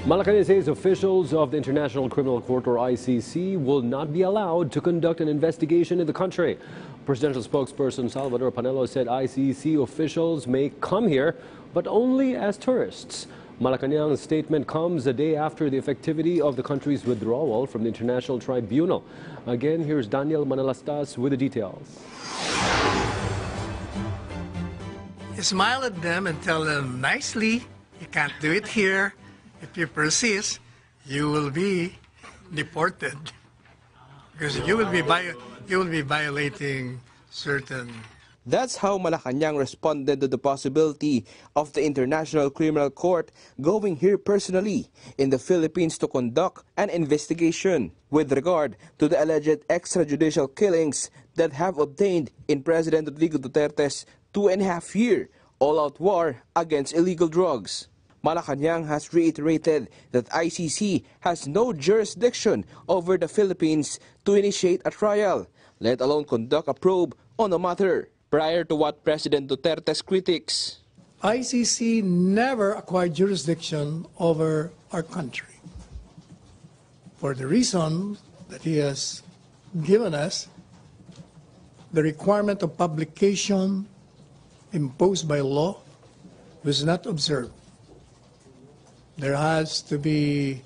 Malacanang says officials of the International Criminal Court or ICC will not be allowed to conduct an investigation in the country. Presidential spokesperson Salvador Panelo said ICC officials may come here, but only as tourists. Malacanang's statement comes a day after the effectivity of the country's withdrawal from the International Tribunal. Again, here's Daniel Manalastas with the details. You smile at them and tell them nicely, you can't do it here. If you persist, you will be deported because you will be violating certain. That's how Malacanang responded to the possibility of the International Criminal Court going here personally in the Philippines to conduct an investigation with regard to the alleged extrajudicial killings that have obtained in President Rodrigo Duterte's 2.5-year all-out war against illegal drugs. Malacanang has reiterated that ICC has no jurisdiction over the Philippines to initiate a trial, let alone conduct a probe on the matter, prior to what President Duterte's critics. ICC never acquired jurisdiction over our country for the reason that he has given us. The requirement of publication imposed by law was not observed. There has to be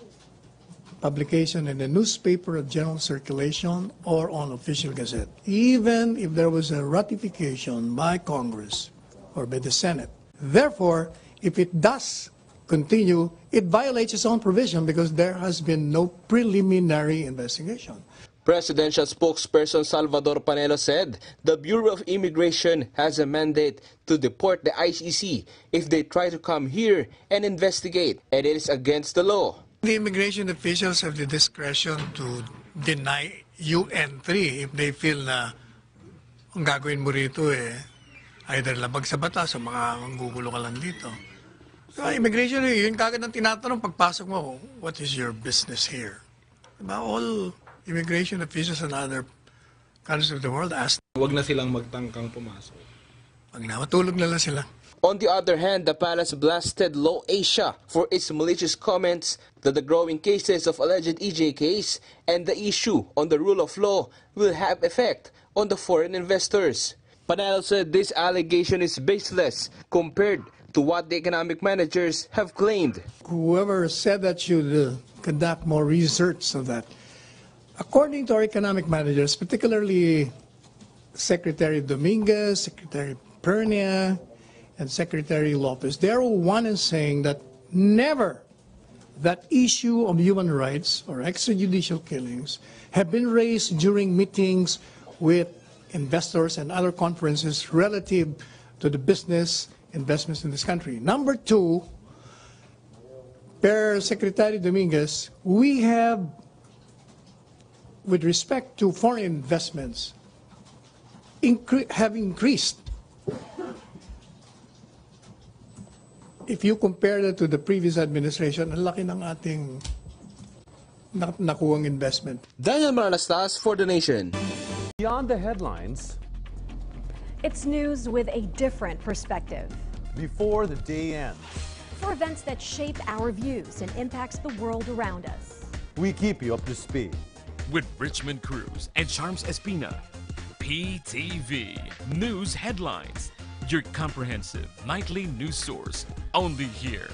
publication in a newspaper of general circulation or on official gazette, even if there was a ratification by Congress or by the Senate. Therefore, if it does continue, it violates its own provision because there has been no preliminary investigation. Presidential spokesperson Salvador Panelo said the Bureau of Immigration has a mandate to deport the ICC if they try to come here and investigate, and it is against the law. The immigration officials have the discretion to deny you entry if they feel na ang gagawin mo rito either labag sa batas o manggugulo ka lang dito. So immigration, yun kagad ang tinatanong pagpasok mo, what is your business here? Diba? All immigration officials in other countries of the world ask. Huwag na silang magtangkang pumasok. Pag matulog na lang sila. On the other hand, the palace blasted Law Asia for its malicious comments that the growing cases of alleged EJKs and the issue on the rule of law will have effect on the foreign investors. Panelo said this allegation is baseless compared to what the economic managers have claimed. Whoever said that should conduct more research of that. According to our economic managers, particularly Secretary Dominguez, Secretary Pernia, and Secretary Lopez, they're all one in saying that never that issue of human rights or extrajudicial killings have been raised during meetings with investors and other conferences relative to the business investments in this country. Number two, per Secretary Dominguez, we have, with respect to foreign investments, have increased. If you compare that to the previous administration, ang laki ng ating nakuhang investment. Daniel Manalastas for The Nation. Beyond the headlines, it's news with a different perspective. Before the day ends, For events that shape our views and impacts the world around us. we keep you up to speed. With Richmond Cruz and Charms Espina. PTV News Headlines. Your comprehensive nightly news source. Only here.